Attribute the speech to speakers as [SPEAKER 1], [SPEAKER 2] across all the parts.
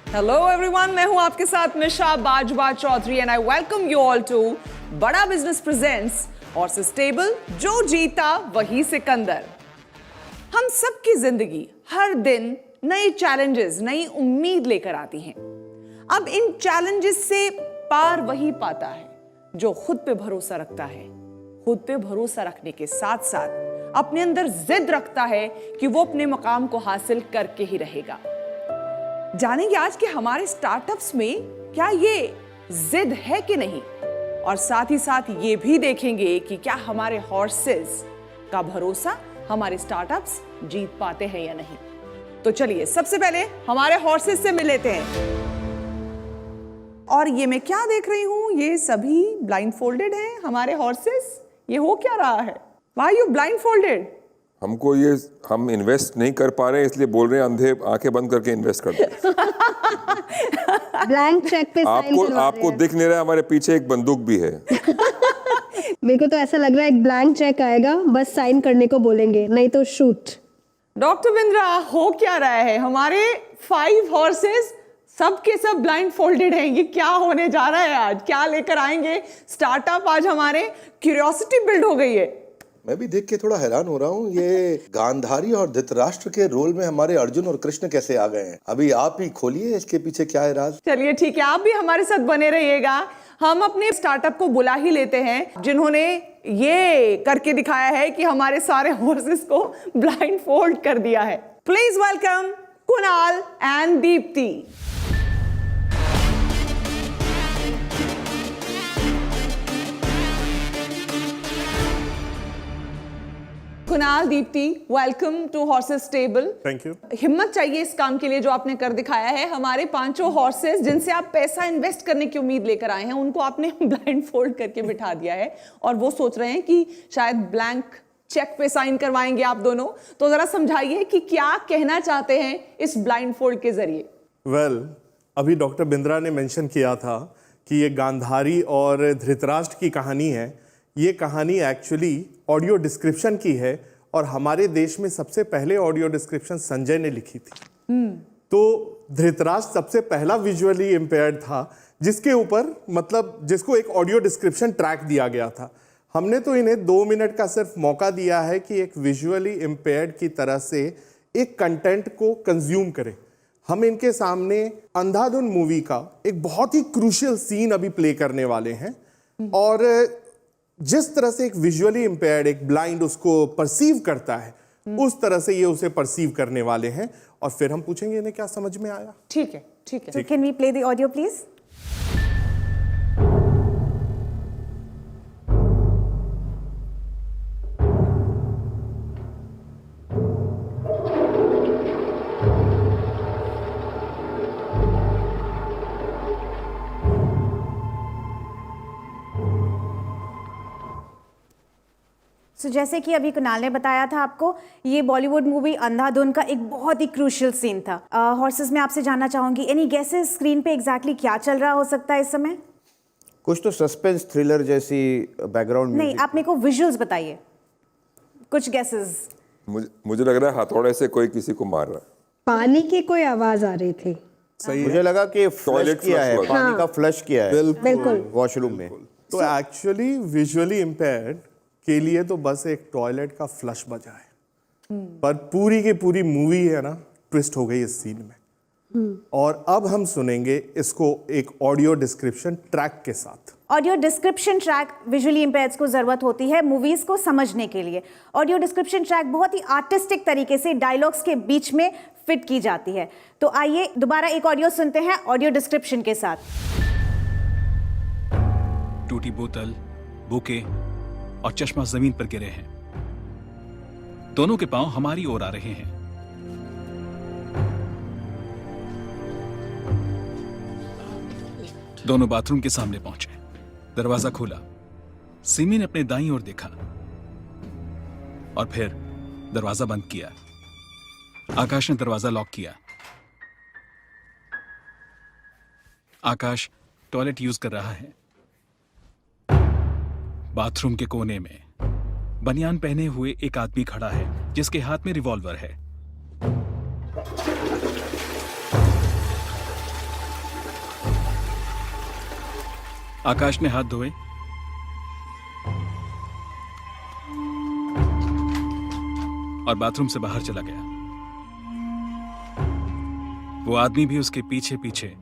[SPEAKER 1] Hello everyone, मैं हूं आपके साथ Nisha Bajwa Chaudhary and I welcome you all to Bada Business presents horses table, जो जीता वही सिकंदर। हम सबकी जिंदगी हर दिन नए चैलेंजेस, नई उम्मीद लेकर आती हैं। अब इन चैलेंजेस से पार वही पाता है जो खुद पे भरोसा रखता है। खुद पे भरोसा रखने के साथ साथ अपने अंदर जिद रखता है कि वो अपने मकाम को हासिल करके ही रहेगा। जानेंगे आज के हमारे स्टार्टअप्स में क्या ये जिद है कि नहीं, और साथ ही साथ ये भी देखेंगे कि क्या हमारे हॉर्सेस का भरोसा हमारे स्टार्टअप्स जीत पाते हैं या नहीं। तो चलिए सबसे पहले हमारे हॉर्सेस से मिल लेते हैं। और ये मैं क्या देख रही हूं, ये सभी ब्लाइंड फोल्डेड हैं हमारे हॉर्सेस। ये हो क्या रहा है? Why you blind folded?
[SPEAKER 2] हमको ये हम इन्वेस्ट नहीं कर पा रहे हैं इसलिए बोल रहे हैं अंधे आंखें बंद करके इन्वेस्ट कर दो।
[SPEAKER 3] ब्लैंक चेक पे साइन करवा रहे
[SPEAKER 2] आपको
[SPEAKER 3] हैं।
[SPEAKER 2] दिख नहीं रहा, हमारे पीछे एक बंदूक भी है।
[SPEAKER 3] मेरे को तो ऐसा लग रहा है एक ब्लैंक चेक आएगा, बस साइन करने को बोलेंगे, नहीं तो शूट।
[SPEAKER 1] डॉक्टर बिंद्रा, हो क्या रहा है? हमारे 5 हॉर्सेस सब के सब ब्लाइंड फोल्डेड हैं। ये क्या होने जा रहा है? आज क्या लेकर आएंगे स्टार्टअप? आज हमारे क्यूरियोसिटी बिल्ड हो गई है।
[SPEAKER 4] मैं भी देख के थोड़ा हैरान हो रहा हूँ, ये गांधारी और धृतराष्ट्र के रोल में हमारे अर्जुन और कृष्ण कैसे आ गए हैं। अभी आप ही खोलिए इसके पीछे क्या है राज।
[SPEAKER 1] चलिए ठीक है, आप भी हमारे साथ बने रहिएगा। हम अपने स्टार्टअप को बुला ही लेते हैं जिन्होंने ये करके दिखाया है कि हमारे सारे हॉर्सेस को ब्लाइंड फोल्ड कर दिया है। Please welcome Kunal and Deepti. Kunal, Deepti, welcome to horses table.
[SPEAKER 5] Thank you.
[SPEAKER 1] हिम्मत चाहिए इस काम के लिए जो आपने कर दिखाया है। हमारे 5 हॉर्सेस जिनसे आप पैसा इन्वेस्ट करने की उम्मीद लेकर आए हैं, उनको आपने ब्लाइंड फोल्ड करके बिठा दिया है और वो सोच रहे हैं कि शायद ब्लैंक चेक पे साइन करवाएंगे आप दोनों। तो जरा समझाइए कि क्या कहना चाहते हैं इस ब्लाइंड फोल्ड के जरिए।
[SPEAKER 5] वेल, अभी डॉक्टर बिंद्रा ने मेंशन किया था कि ये गांधारी और धृतराष्ट्र की कहानी है। ये कहानी एक्चुअली ऑडियो डिस्क्रिप्शन की है और हमारे देश में सबसे पहले ऑडियो डिस्क्रिप्शन संजय ने लिखी थी। तो धृतराष्ट्र सबसे पहला विजुअली इम्पेयर्ड था जिसके ऊपर मतलब जिसको एक ऑडियो डिस्क्रिप्शन ट्रैक दिया गया था। हमने तो इन्हें 2 मिनट का सिर्फ मौका दिया है कि एक विजुअली इम्पेयर्ड की तरह से एक कंटेंट को कंज्यूम करें। हम इनके सामने अंधाधुन मूवी का एक बहुत ही क्रूशियल सीन अभी प्ले करने वाले हैं और जिस तरह से एक विजुअली इम्पेयर्ड, एक ब्लाइंड उसको परसीव करता है, उस तरह से ये उसे परसीव करने वाले हैं और फिर हम पूछेंगे इन्हें क्या समझ में आया।
[SPEAKER 1] ठीक है, ठीक है।
[SPEAKER 6] So can we play the audio, please? So, जैसे कि अभी कुणाल ने बताया था आपको, ये बॉलीवुड मूवी अंधाधुन का एक बहुत ही क्रूशियल सीन था। हॉर्सेस में आपसे जानना चाहूंगी, एनी गेसेस स्क्रीन पे एग्जैक्टली क्या चल रहा हो सकता है इस समय?
[SPEAKER 7] कुछ तो सस्पेंस थ्रिलर जैसी बैकग्राउंड
[SPEAKER 6] नहीं,
[SPEAKER 7] म्यूजिक।
[SPEAKER 6] आप मेरे को विजुअल्स बताइए, कुछ गेसेस।
[SPEAKER 2] मुझे लग रहा है हथौड़े से कोई किसी को मार रहा है।
[SPEAKER 3] पानी की कोई आवाज आ रही थी।
[SPEAKER 5] सही
[SPEAKER 7] मुझे लगा कि फ्लश
[SPEAKER 2] Toilet
[SPEAKER 7] किया है,
[SPEAKER 2] flush
[SPEAKER 7] पानी का फ्लश किया है
[SPEAKER 3] बिल्कुल।
[SPEAKER 7] वॉशरूम में।
[SPEAKER 5] तो एक्चुअली विजुअली इम्पेयर्ड के लिए तो बस एक टॉयलेट का फ्लश बजा है, पर पूरी की पूरी मूवी है ना ट्विस्ट हो गई इस सीन में। और अब हम सुनेंगे इसको एक ऑडियो डिस्क्रिप्शन ट्रैक के साथ।
[SPEAKER 6] ऑडियो डिस्क्रिप्शन ट्रैक विजुअली इम्पेयर्ड्स को जरूरत होती है मूवीज को समझने के लिए। ऑडियो डिस्क्रिप्शन ट्रैक बहुत ही आर्टिस्टिक तरीके से डायलॉग्स के बीच में फिट की जाती है। तो आइए दोबारा एक ऑडियो सुनते हैं ऑडियो डिस्क्रिप्शन के साथ।
[SPEAKER 8] टूटी बोतल, बुके और चश्मा जमीन पर गिरे हैं। दोनों के पांव हमारी ओर आ रहे हैं। दोनों बाथरूम के सामने पहुंचे। दरवाजा खोला। सिमी ने अपने दाईं ओर देखा और फिर दरवाजा बंद किया। आकाश ने दरवाजा लॉक किया। आकाश टॉयलेट यूज कर रहा है। बाथरूम के कोने में बनियान पहने हुए एक आदमी खड़ा है जिसके हाथ में रिवॉल्वर है। आकाश ने हाथ धोए और बाथरूम से बाहर चला गया। वो आदमी भी उसके पीछे पीछे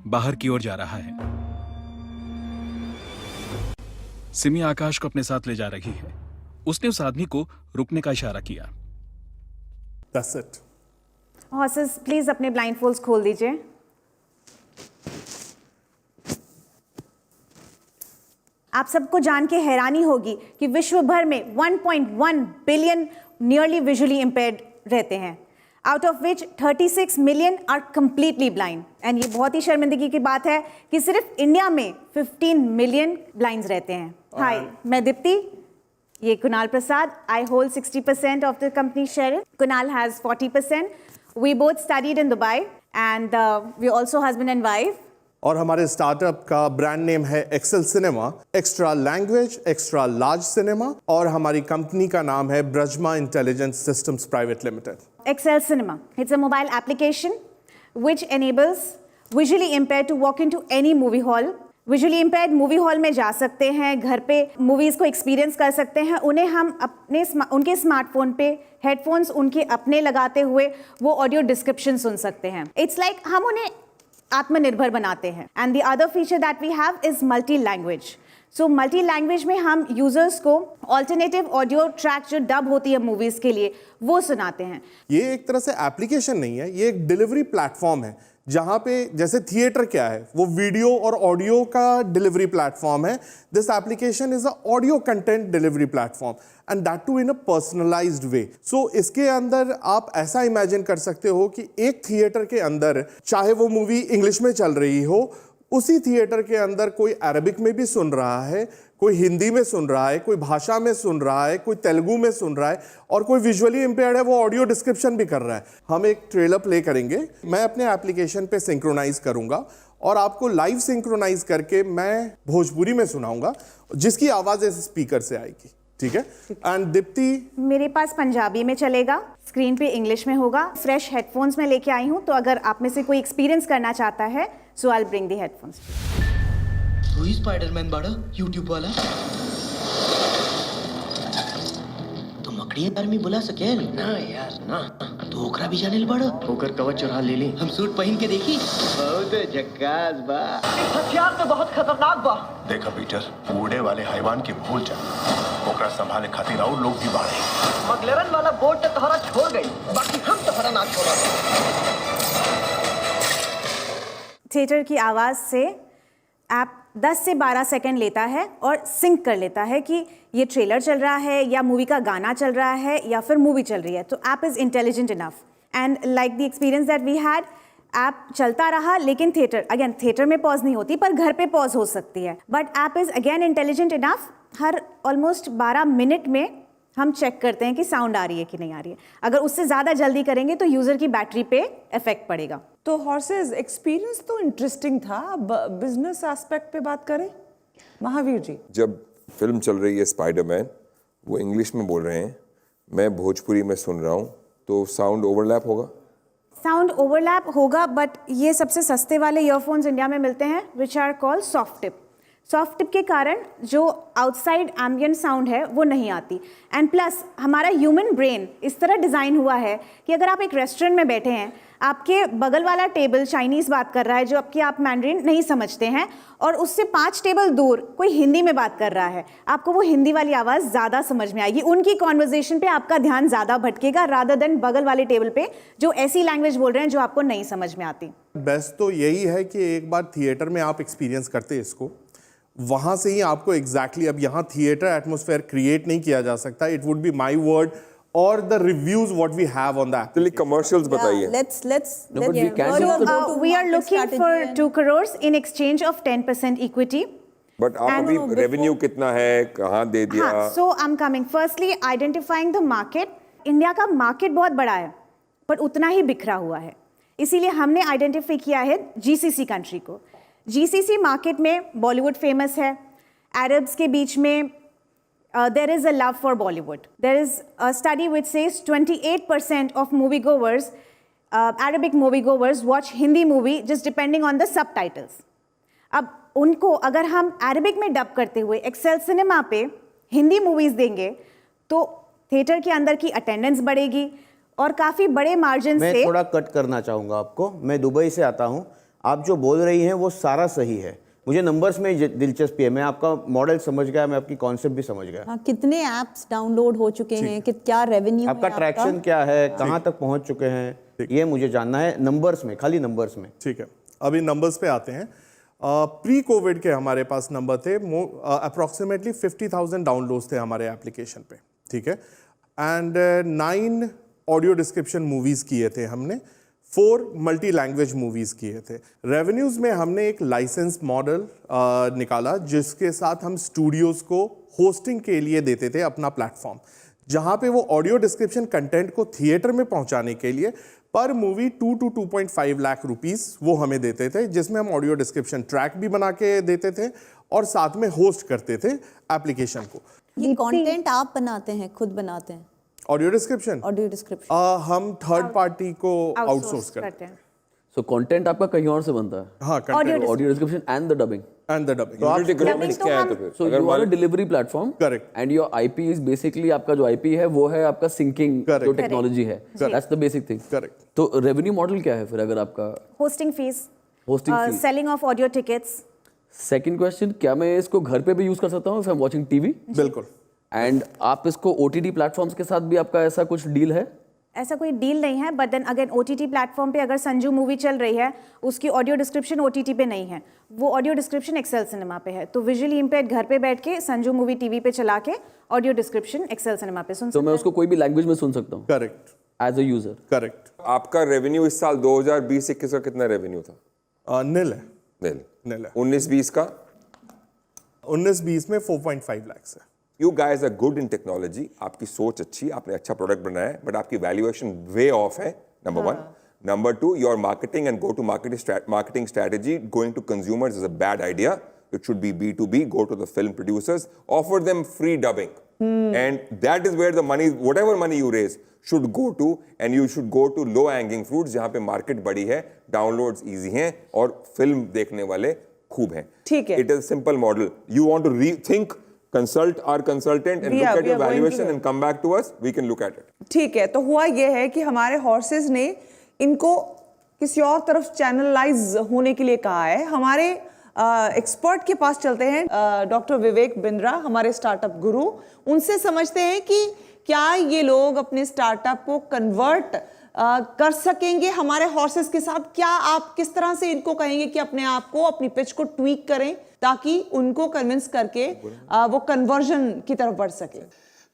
[SPEAKER 8] बाहर की ओर जा रहा है। सिमी आकाश को अपने साथ ले जा रही है। उसने उस आदमी को रुकने का इशारा किया।
[SPEAKER 5] That's it.
[SPEAKER 6] हॉर्सेस प्लीज अपने ब्लाइंडफोल्ड्स खोल दीजिए। आप सबको जान के हैरानी होगी कि विश्व भर में 1.1 बिलियन नियरली विजुअली इम्पेयर्ड रहते हैं, out of which 36 million are completely blind. And ये बहुत ही शर्मिंदगी की बात है कि सिर्फ इंडिया में 15 मिलियन ब्लाइंड्स रहते हैं। हाय, मैं दीप्ति, ये Kunal Prasad. I hold 60% of the company share. Kunal has 40%। We both studied in Dubai and we also husband and wife.
[SPEAKER 5] और हमारे स्टार्टअप का ब्रांड नेम है Excel Cinema, extra language, extra large cinema, और हमारी कंपनी का नाम है Brajma intelligence systems private limited.
[SPEAKER 6] Excel Cinema. It's a mobile application which enables visually impaired to walk into any movie hall. Visually impaired movie hall में जा सकते हैं, घर पे मूवीज को एक्सपीरियंस कर सकते हैं। उन्हें हम अपने उनके स्मार्टफोन पे हेडफोन्स उनके अपने लगाते हुए वो ऑडियो डिस्क्रिप्शन सुन सकते हैं। इट्स लाइक हम उन्हें आत्मनिर्भर बनाते हैं। And the other feature that we have is multi language. So multi language में हम यूजर्स को ऑल्टरनेटिव ऑडियो ट्रैक जो डब होती है मूवीज के लिए वो सुनाते हैं।
[SPEAKER 5] ये एक तरह से एप्लीकेशन नहीं है, ये एक डिलीवरी प्लेटफॉर्म है, जहां पे जैसे थिएटर क्या है, वो वीडियो और ऑडियो का डिलीवरी प्लेटफॉर्म है। This application is a audio content delivery platform and that too in a personalised way. So इसके अंदर आप ऐसा इमेजिन कर सकते हो कि एक थिएटर के अंदर, चाहे वो मूवी इंग्लिश में चल रही हो, उसी थिएटर के अंदर कोई अरबिक में भी सुन रहा है, कोई हिंदी में सुन रहा है, कोई भाषा में सुन रहा है, कोई तेलुगु में सुन रहा है, और कोई विजुअली इंपेयर्ड है वो ऑडियो डिस्क्रिप्शन भी कर रहा है। हम एक ट्रेलर प्ले करेंगे, मैं अपने एप्लीकेशन पे सिंक्रोनाइज करूंगा और आपको लाइव सिंक्रोनाइज करके मैं भोजपुरी में सुनाऊंगा, जिसकी आवाज इस स्पीकर से आएगी। ठीक है? एंड दीप्ति,
[SPEAKER 6] मेरे पास पंजाबी में चलेगा, स्क्रीन पे इंग्लिश में होगा। फ्रेश हेडफोन्स में लेके आई हूँ, तो अगर आप में से कोई एक्सपीरियंस करना चाहता है so I will bring the headphones.
[SPEAKER 9] तू ही स्पाइडरमैन बाड़ा यूट्यूब वाला? तो मकड़ी आर्मी बुला सके ना यार ना, तो ओकरा भी जाने बाड़ा। ओकर कवच चुरा ले ली, हम सूट पहन के देखी, बहुत झक्कास बा। इस हथियार तो बहुत खतरनाक बा।
[SPEAKER 10] देखा पीटर, उड़े वाले हैवान के भूल जा, ओकरा संभाले खातिर और लोग भी बाड़े।
[SPEAKER 9] मगलेरन वाला बोर्ड तो तोहरा छोड़ गई, बाकी हम तोहरा ना छोड़ा।
[SPEAKER 6] थिएटर की आवाज़ से ऐप 10 से 12 सेकंड लेता है और सिंक कर लेता है कि ये ट्रेलर चल रहा है या मूवी का गाना चल रहा है या फिर मूवी चल रही है। तो app is intelligent enough and like the experience that we had, app चलता रहा, लेकिन थिएटर में पॉज नहीं होती, पर घर पे पॉज हो सकती है। But app is again intelligent enough, her almost 12 minute में हम चेक करते हैं कि साउंड आ रही है कि नहीं आ रही है। अगर उससे ज़्यादा जल्दी करेंगे तो यूज़र की बैटरी पे इफेक्ट पड़ेगा।
[SPEAKER 1] तो हॉर्सेस एक्सपीरियंस तो इंटरेस्टिंग था। अब बिजनेस एस्पेक्ट पे बात करें, महावीर जी।
[SPEAKER 2] जब फिल्म चल रही है स्पाइडरमैन, वो इंग्लिश में बोल रहे हैं, मैं भोजपुरी में सुन रहा हूँ, तो साउंड ओवरलैप होगा?
[SPEAKER 6] साउंड ओवरलैप होगा, बट ये सबसे सस्ते वाले ईयरफोन्स इंडिया में मिलते हैं which are called soft tip. Soft tip के कारण जो आउटसाइड एम्बियंट साउंड है वो नहीं आती। एंड प्लस हमारा ह्यूमन ब्रेन इस तरह डिज़ाइन हुआ है कि अगर आप एक रेस्टोरेंट में बैठे हैं, आपके बगल वाला टेबल चाइनीज़ बात कर रहा है जो आप मैंड्रीन नहीं समझते हैं, और उससे 5 टेबल दूर कोई हिंदी में बात कर रहा है, आपको वो हिंदी वाली आवाज़ ज़्यादा समझ में आएगी। उनकी कॉन्वर्जेशन पे आपका ध्यान ज़्यादा भटकेगा रादर देन बगल वाले टेबल पे जो ऐसी लैंग्वेज बोल रहे हैं जो आपको नहीं समझ में आती।
[SPEAKER 5] बेस्ट तो यही है कि एक बार थिएटर में आप एक्सपीरियंस करते इसको, वहां से ही आपको एग्जैक्टली अब यहाँ थिएटर एटमॉस्फेयर क्रिएट नहीं किया जा सकता। It would be my word और the reviews what we have on that.
[SPEAKER 2] चलिए कमर्शियल्स बताइए।
[SPEAKER 6] We are looking for 2 crores in exchange of 10% equity.
[SPEAKER 2] But आप अभी रेवेन्यू कितना है, कहाँ दे दिया?
[SPEAKER 6] हाँ, so I'm coming. Firstly, identifying the market. India का मार्केट बहुत बड़ा है, पर उतना ही बिखरा हुआ है, इसीलिए हमने आइडेंटिफाई किया है जीसीसी कंट्री को। जीसीसी मार्केट में बॉलीवुड फेमस है, अरब्स के बीच में there is a love for Bollywood. There is a study which says 28% of moviegoers, Arabic moviegoers, watch Hindi movie just depending on the subtitles. अब उनको अगर हम अरेबिक में डब करते हुए एक्सेल सिनेमा पे हिंदी मूवीज देंगे तो थिएटर के अंदर की अटेंडेंस बढ़ेगी और काफ़ी बड़े मार्जिन
[SPEAKER 7] मैं
[SPEAKER 6] से।
[SPEAKER 7] थोड़ा कट करना चाहूँगा आपको। मैं दुबई से आता हूँ, आप जो बोल रही हैं वो सारा सही है, मुझे नंबर्स में दिलचस्पी है। मैं आपका मॉडल समझ गया, मैं आपकी कॉन्सेप्ट भी समझ गया।
[SPEAKER 11] हाँ, कितने ऐप्स डाउनलोड हो चुके हैं, क्या रेवेन्यू
[SPEAKER 7] आपका ट्रैक्शन क्या है, कहाँ तक पहुँच चुके हैं, ये मुझे जानना है नंबर्स में, खाली नंबर्स में।
[SPEAKER 5] ठीक है, अभी नंबर्स पे आते हैं। प्री कोविड के हमारे पास नंबर थे अप्रॉक्सीमेटली 50,000 डाउनलोड्स थे हमारे एप्लीकेशन पे, ठीक है। एंड 9 ऑडियो डिस्क्रिप्शन मूवीज़ किए थे हमने, 4 मल्टी लैंग्वेज मूवीज़ किए थे। रेवेन्यूज़ में हमने एक लाइसेंस मॉडल निकाला जिसके साथ हम स्टूडियोज़ को होस्टिंग के लिए देते थे अपना प्लेटफॉर्म, जहाँ पे वो ऑडियो डिस्क्रिप्शन कंटेंट को थिएटर में पहुँचाने के लिए पर मूवी 2 to 2.5 लाख रुपीस वो हमें देते थे, जिसमें हम ऑडियो डिस्क्रिप्शन ट्रैक भी बना के देते थे और साथ में होस्ट करते थे एप्लीकेशन को।
[SPEAKER 11] ये कंटेंट आप बनाते हैं, खुद बनाते हैं?
[SPEAKER 5] ऑडियो डिस्क्रिप्शन हम थर्ड पार्टी को आउटसोर्स करते हैं।
[SPEAKER 12] सो कंटेंट आपका कहीं और से बनता है?
[SPEAKER 5] हाँ,
[SPEAKER 12] audio description and the dubbing.
[SPEAKER 2] So
[SPEAKER 12] you are a delivery platform.
[SPEAKER 5] Correct.
[SPEAKER 12] And your IP is basically आपका जो IP है वो है आपका syncing जो टेक्नोलॉजी है। That's the basic thing.
[SPEAKER 5] Correct.
[SPEAKER 12] तो रेवेन्यू मॉडल क्या है फिर अगर आपका?
[SPEAKER 6] Hosting fees,
[SPEAKER 12] fees,
[SPEAKER 6] selling of audio tickets.
[SPEAKER 12] Second question, क्या मैं इसको घर पे भी यूज कर सकता हूँ if I'm watching TV?
[SPEAKER 5] बिल्कुल।
[SPEAKER 12] एंड आप इसको OTT प्लेटफॉर्म्स के साथ भी आपका ऐसा कुछ डील है?
[SPEAKER 6] ऐसा कोई डील नहीं है, but then again OTT platform पे अगर संजू मूवी चल रही है, उसकी ऑडियो डिस्क्रिप्शन OTT पे नहीं है, वो ऑडियो डिस्क्रिप्शन एक्सेल सिनेमा पे है, तो विजुअली इम्पेयर्ड घर पे बैठ के संजू मूवी टीवी पे चला के ऑडियो डिस्क्रिप्शन एक्सेल सिनेमा पे सुन सकते हैं।
[SPEAKER 12] तो मैं उसको कोई भी लैंग्वेज में सुन सकता हूँ?
[SPEAKER 5] Correct,
[SPEAKER 12] as a user.
[SPEAKER 5] Correct.
[SPEAKER 2] आपका रेवेन्यू इस साल 2020-21 का कितना रेवेन्यू था?
[SPEAKER 5] नील है।
[SPEAKER 2] नील है। 19-20 का?
[SPEAKER 5] 19-20 में 4.5 लाख है।
[SPEAKER 2] You guys are good in technology, आपकी सोच अच्छी, आपने अच्छा प्रोडक्ट बनाया है, बट आपकी वैल्यूएशन वे ऑफ है, number 1. Number 2, your marketing and marketing strategy going to consumers is a bad idea. It should be B2B, go to the film producers, offer them free dubbing. And that is where the money, whatever money you raise, should go to, and you should go to low hanging fruits, जहाँ पे market बड़ी है, downloads easy हैं, और film देखने वाले खूब हैं.
[SPEAKER 1] ठीक है.
[SPEAKER 2] It is a simple model. You want to rethink, consult our consultant and look at your valuation and come back to us, we can look at it.
[SPEAKER 1] ठीक है, तो हुआ ये है कि हमारे हॉर्सेस ने इनको किसी और तरफ चैनलाइज होने के लिए कहा है। हमारे एक्सपर्ट के पास चलते हैं, डॉक्टर विवेक बिंद्रा, हमारे स्टार्टअप गुरु, उनसे समझते हैं कि क्या ये लोग अपने स्टार्टअप को कन्वर्ट कर सकेंगे हमारे हॉर्सेस के साथ। क्या आप किस तरह से इनको कहेंगे कि अपने आप को, अपनी पिच को ट्वीक करें ताकि उनको कन्विंस करके वो कन्वर्जन की तरफ बढ़ सके।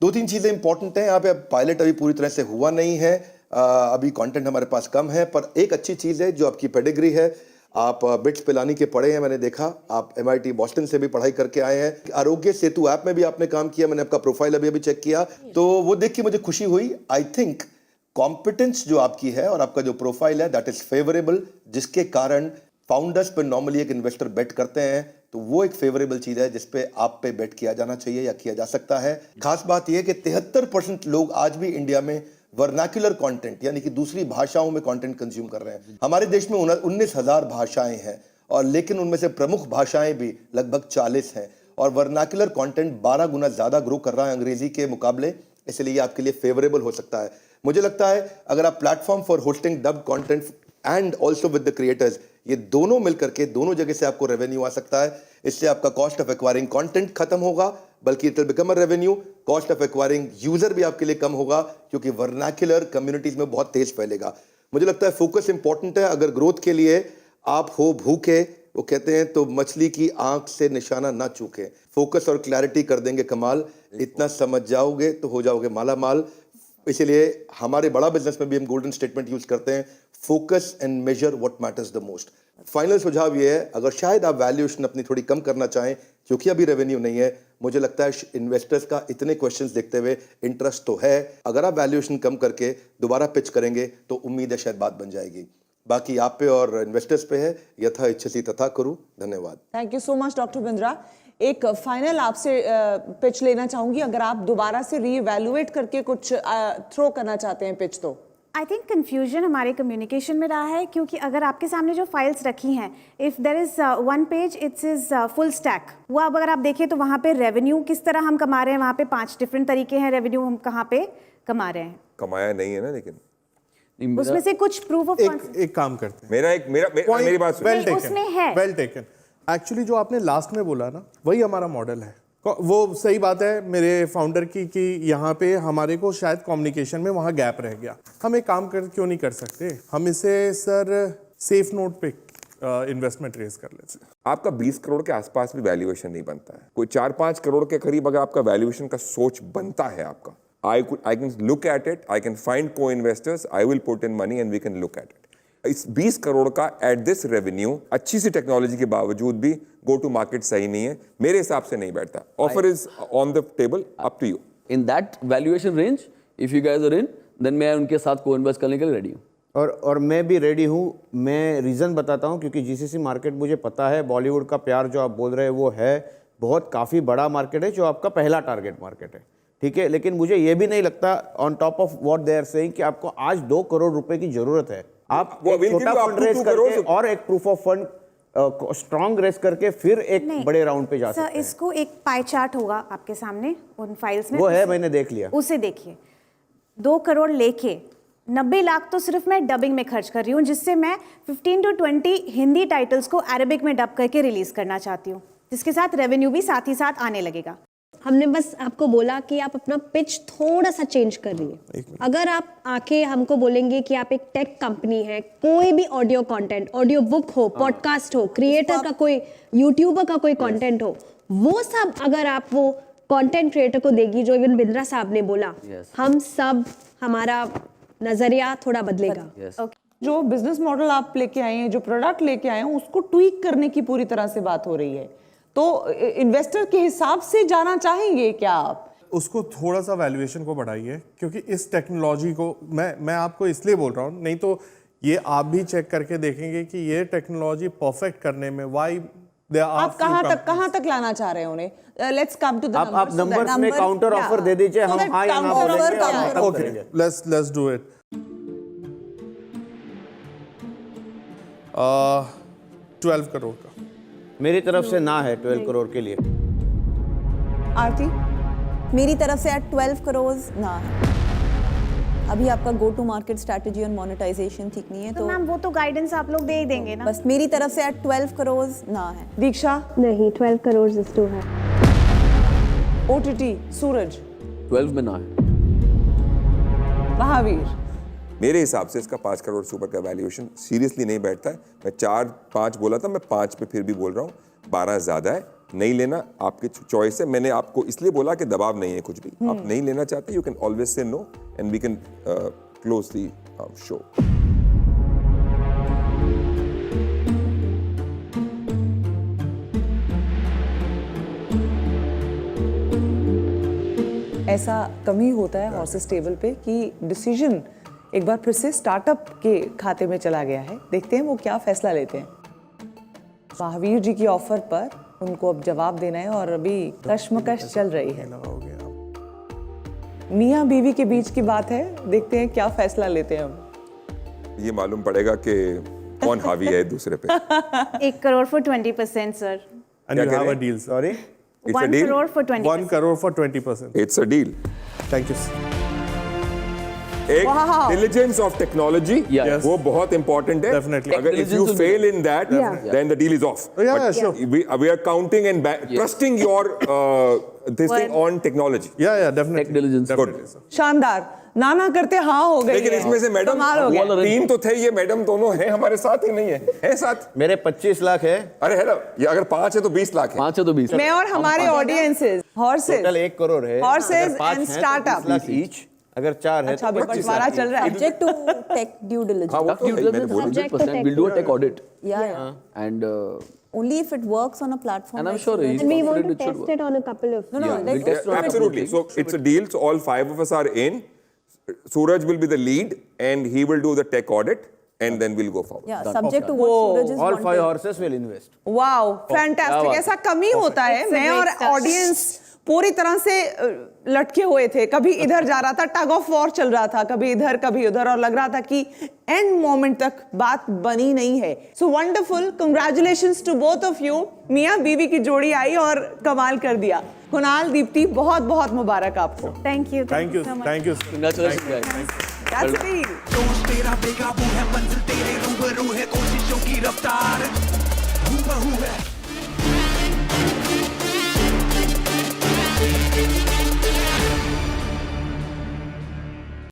[SPEAKER 4] 2-3 चीजें इंपॉर्टेंट हैं यहाँ पे। पायलट अभी पूरी तरह से हुआ नहीं है, अभी कंटेंट हमारे पास कम है, पर एक अच्छी चीज है जो आपकी पेडिग्री है। आप बिट्स पिलानी के पढ़े हैं, मैंने देखा। आप MIT बॉस्टन से भी पढ़ाई करके आए हैं। आरोग्य सेतु ऐप में भी आपने काम किया, मैंने आपका प्रोफाइल अभी चेक किया, तो वो देख के मुझे खुशी हुई। आई थिंक कॉम्पिटेंस जो आपकी है और आपका जो प्रोफाइल है, दैट इज फेवरेबल, जिसके कारण फाउंडर्स पर नॉर्मली एक इन्वेस्टर बेट करते हैं, तो वो एक फेवरेबल चीज है जिसपे आप पे बेट किया जाना चाहिए या किया जा सकता है। खास बात यह कि 73% लोग आज भी इंडिया में वर्नाक्युलर कंटेंट यानी कि दूसरी भाषाओं में कंटेंट कंज्यूम कर रहे हैं। हमारे देश में 19,000 भाषाएं हैं, और लेकिन उनमें से प्रमुख भाषाएं भी लगभग 40 हैं, और वर्नाक्युलर कंटेंट 12 गुना ज्यादा ग्रो कर रहा है अंग्रेजी के मुकाबले, इसलिए आपके लिए फेवरेबल हो सकता है। मुझे लगता है अगर आप platform for hosting dub content and also with the creators, ये दोनों मिलकर के दोनों जगह से आपको रेवेन्यू आ सकता है। इससे आपका कॉस्ट ऑफ एक्वायरिंग कंटेंट खत्म होगा, बल्कि it will become a revenue. Cost of acquiring user भी आपके लिए कम होगा, क्योंकि वर्नाक्युलर कम्युनिटीज में बहुत तेज फैलेगा। मुझे लगता है फोकस इंपॉर्टेंट है। अगर ग्रोथ के लिए आप हो भूखे, वो कहते हैं तो मछली की आंख से निशाना ना चूके। फोकस और क्लैरिटी कर देंगे कमाल, इतना समझ जाओगे तो हो जाओगे माला माल। इसलिए हमारे बड़ा बिजनेस में भी हम गोल्डन स्टेटमेंट यूज करते हैं, focus and measure what matters the most. Final सुझाव ये है, अगर शायद आप वैल्यूएशन अपनी थोड़ी कम करना चाहें क्योंकि अभी रेवेन्यू नहीं है, मुझे लगता है इन्वेस्टर्स का इतने क्वेश्चंस देखते हुए इंटरेस्ट तो है। अगर आप वैल्यूएशन कम करके दोबारा पिच करेंगे तो उम्मीद है शायद बात बन जाएगी। बाकी आप पे और इन्वेस्टर्स पे है, यथा इच्छसि तथा करूं। धन्यवाद।
[SPEAKER 1] Thank you so much doctor Bindra. एक फाइनल आपसे पिच लेना चाहूंगी, अगर आप दोबारा से रीइवैल्यूएट करके कुछ थ्रो करना चाहते हैं पिच, तो
[SPEAKER 6] आई थिंक कन्फ्यूजन हमारे कम्युनिकेशन में रहा है, क्योंकि अगर आपके सामने जो फाइल्स रखी हैं, if there is one page it's is full stack, वो अब अगर आप देखें तो वहाँ पे रेवेन्यू किस तरह हम कमा रहे हैं, वहाँ पे 5 डिफरेंट तरीके हैं रेवेन्यू हम कहाँ पे कमा रहे हैं।
[SPEAKER 2] कमाया नहीं है ना, लेकिन
[SPEAKER 6] उसमें से कुछ प्रूफ ऑफ
[SPEAKER 5] एक काम करते हैं,
[SPEAKER 2] मेरी बात सुनिए।
[SPEAKER 5] वेल टेकन,
[SPEAKER 6] उसमें है।
[SPEAKER 5] Well taken. एक्चुअली जो आपने लास्ट में बोला ना, वही हमारा मॉडल है। वो सही बात है मेरे फाउंडर की कि यहाँ पे हमारे को शायद कम्युनिकेशन में वहाँ गैप रह गया। हम एक काम क्यों नहीं कर सकते, हम इसे सर सेफ नोट पे इन्वेस्टमेंट रेज कर लेते हैं।
[SPEAKER 2] आपका 20 करोड़ के आसपास भी वैल्यूएशन नहीं बनता है, कोई 4-5 करोड़ के करीब अगर आपका वैल्यूएशन का सोच बनता है आपका, I can look at it, I can find co-investors, I will put in money and we can look at it. इस 20 करोड़ का एट दिस रेवेन्यू अच्छी सी टेक्नोलॉजी के बावजूद भी गो टू मार्केट सही नहीं है, मेरे हिसाब से नहीं बैठता। Offer is on the table, up to you.
[SPEAKER 12] In that valuation range if you guys are in, then मैं उनके साथ को इन्वेस्ट करने के लिए रेडी हूँ।
[SPEAKER 7] और मैं भी रेडी हूँ। मैं रीज़न बताता हूँ, क्योंकि जीसीसी मार्केट मुझे पता है, बॉलीवुड का प्यार जो आप बोल रहे हैं वो है, बहुत काफ़ी बड़ा मार्केट है जो आपका पहला टारगेट मार्केट है, ठीक है। लेकिन मुझे ये भी नहीं लगता on top of what they are saying कि आपको आज 2 करोड़ रुपए की जरूरत है। आप एक छोटा फंड रेज करके और एक proof of fund strong raise करके फिर एक बड़े राउंड पे जा सकते हैं।
[SPEAKER 6] इसको एक पाई चार्ट होगा आपके सामने उन फाइल्स में,
[SPEAKER 7] वो है, मैंने देख लिया,
[SPEAKER 6] उसे देखिए। 2 करोड़ लेके 90 लाख तो सिर्फ मैं डबिंग में खर्च कर रही हूँ, जिससे मैं 15 to 20 हिंदी टाइटल्स को अरेबिक में डब करके रिलीज करना चाहती हूँ, जिसके साथ रेवेन्यू भी साथ ही साथ आने लगेगा।
[SPEAKER 3] हमने बस आपको बोला कि आप अपना पिच थोड़ा सा चेंज कर रही है। अगर आप आके हमको बोलेंगे कि आप एक टेक कंपनी है, कोई भी ऑडियो कंटेंट, ऑडियो बुक हो, पॉडकास्ट हो, क्रिएटर का कोई, यूट्यूबर का कोई कंटेंट हो, वो सब अगर आप वो कंटेंट क्रिएटर को देगी, जो इवन बिंद्रा साहब ने बोला, हम सब, हमारा नजरिया थोड़ा बदलेगा।
[SPEAKER 1] जो बिजनेस मॉडल आप लेके आए हैं, जो प्रोडक्ट लेके आए हैं, उसको ट्वीक करने की पूरी तरह से बात हो रही है। तो इन्वेस्टर के हिसाब से जाना चाहेंगे क्या आप?
[SPEAKER 5] उसको थोड़ा सा वैल्यूएशन को बढ़ाइए, क्योंकि इस टेक्नोलॉजी को मैं आपको इसलिए बोल रहा हूँ, नहीं तो ये आप भी चेक करके देखेंगे कि ये टेक्नोलॉजी परफेक्ट करने में वाई दे आर।
[SPEAKER 1] आप कहाँ तक लाना चाह रहे हैं उन्हें? Let's come to the numbers.
[SPEAKER 7] आप नंबर्स में काउंटर ऑफर दे दीजिए, हम हाँ या ना बोलेंगे।
[SPEAKER 5] Okay, let's do it. 12 crore का
[SPEAKER 7] मेरी तरफ से ना है 12 करोड़ के लिए।
[SPEAKER 1] आरती,
[SPEAKER 11] मेरी तरफ से एट 12 करोड़ ना है। अभी आपका गो टू मार्केट स्ट्रैटेजी और मोनेटाइजेशन ठीक नहीं है,
[SPEAKER 6] तो मैम वो तो गाइडेंस आप लोग दे ही देंगे ना।
[SPEAKER 11] बस मेरी तरफ से एट 12 करोड़ ना है।
[SPEAKER 1] दीक्षा?
[SPEAKER 3] नहीं, 12 करोड़ इज टू है।
[SPEAKER 1] ओटीटी सूरज?
[SPEAKER 12] 12 में ना है।
[SPEAKER 1] महावीर?
[SPEAKER 2] मेरे हिसाब से इसका 5 करोड़ से ऊपर का वैल्यूएशन सीरियसली नहीं बैठता है। मैं 4-5 बोला था, मैं 5 पे फिर भी बोल रहा हूँ, 12 ज्यादा है, नहीं लेना आपकी चॉइस है। मैंने आपको इसलिए बोला कि दबाव नहीं है कुछ भी, आप नहीं लेना चाहते, you can always say no and we can close the show.
[SPEAKER 1] ऐसा कम ही होता है हॉर्सेस टेबल पे कि डिसीजन एक बार फिर से स्टार्टअप के खाते में चला गया है। देखते हैं वो क्या फैसला लेते हैं। महावीर जी की ऑफर पर उनको अब जवाब देना है और अभी कश्मकश चल रही है। मियाँ बीवी के बीच की बात है, देखते हैं क्या फैसला लेते हैं हम।
[SPEAKER 2] ये मालूम पड़ेगा कि कौन हावी है दूसरे पे।
[SPEAKER 6] 1 crore for 20% sir।
[SPEAKER 5] And you have a deal, sorry?
[SPEAKER 2] It's a
[SPEAKER 6] 1
[SPEAKER 2] deal?
[SPEAKER 6] crore for 20%।
[SPEAKER 5] 1 crore for 20%।
[SPEAKER 2] It's a deal।
[SPEAKER 5] Thank you।
[SPEAKER 2] एक diligence of technology,
[SPEAKER 12] Yes.
[SPEAKER 2] वो बहुत important है।
[SPEAKER 5] Definitely।
[SPEAKER 2] अगर if you fail in that, then the deal is off.
[SPEAKER 5] Yeah, sure।
[SPEAKER 2] We are counting and trusting your this thing on technology।
[SPEAKER 5] Yeah, definitely।
[SPEAKER 12] Tech diligence।
[SPEAKER 5] Definitely, sir।
[SPEAKER 1] शानदार, ना करते हाँ हो गई।
[SPEAKER 2] लेकिन इसमें से मैडम
[SPEAKER 1] कमाल हो गया।
[SPEAKER 2] 3 तो थे, ये मैडम दोनों हैं हमारे साथ ही नहीं है साथ।
[SPEAKER 7] मेरे 25 लाख है।
[SPEAKER 2] अरे है ना, ये अगर 5 है तो 20 लाख है।
[SPEAKER 12] 5 है तो 20।
[SPEAKER 1] मैं और हमारे ऑडियंसेस, हॉर्सेस,
[SPEAKER 7] टोटल 1 करोड़ है।
[SPEAKER 1] हॉर्सेस एंड स्टार्टअप
[SPEAKER 7] ईच, अगर 4 है
[SPEAKER 1] अच्छा,
[SPEAKER 7] तो 25
[SPEAKER 1] बंटवारा चल रहा है।
[SPEAKER 11] Subject to take due diligence.
[SPEAKER 2] हाँ, वो तो है, मैंने बोला।
[SPEAKER 12] 100%। We'll do a tech audit
[SPEAKER 11] Yeah।
[SPEAKER 12] and
[SPEAKER 11] Only if it works on a platform
[SPEAKER 12] and I'm
[SPEAKER 11] like
[SPEAKER 12] sure
[SPEAKER 11] Surat।
[SPEAKER 12] he's
[SPEAKER 3] And we want to
[SPEAKER 12] confident it should
[SPEAKER 3] test
[SPEAKER 12] work.
[SPEAKER 3] it on a couple of.
[SPEAKER 11] No,
[SPEAKER 12] Yeah,
[SPEAKER 11] like
[SPEAKER 12] we'll test on a
[SPEAKER 2] Absolutely.
[SPEAKER 12] couple
[SPEAKER 2] So
[SPEAKER 12] of things.
[SPEAKER 2] it's a deal. So all 5 of us are in. Suraj will be the lead and he will do the tech audit and then we'll go forward.
[SPEAKER 11] Yeah, subject to what Suraj is
[SPEAKER 7] All 5
[SPEAKER 11] wanting.
[SPEAKER 7] horses will invest.
[SPEAKER 1] Wow fantastic.
[SPEAKER 12] बात
[SPEAKER 1] ऐसा कम ही होता है।
[SPEAKER 6] It's a
[SPEAKER 1] मैं
[SPEAKER 6] great
[SPEAKER 1] और
[SPEAKER 6] start.
[SPEAKER 1] Audience पूरी तरह से लटके हुए थे, कभी इधर जा रहा था, टग ऑफ वॉर चल रहा था, कभी इधर कभी उधर, और लग रहा था कि एंड मोमेंट तक बात बनी नहीं है। So wonderful, congratulations to both of you. मियां बीवी की जोड़ी आई और कमाल कर दिया। कुणाल, दीप्ति, बहुत बहुत मुबारक आपको।
[SPEAKER 6] Thank you
[SPEAKER 5] thank you, thank you.
[SPEAKER 12] Congratulations, guys.
[SPEAKER 1] That's it.
[SPEAKER 13] दोस्त तेरा बेकाबू है, मंजिल तेरे रूबरू है, कोशिशों की रफ्तार हूबहू है।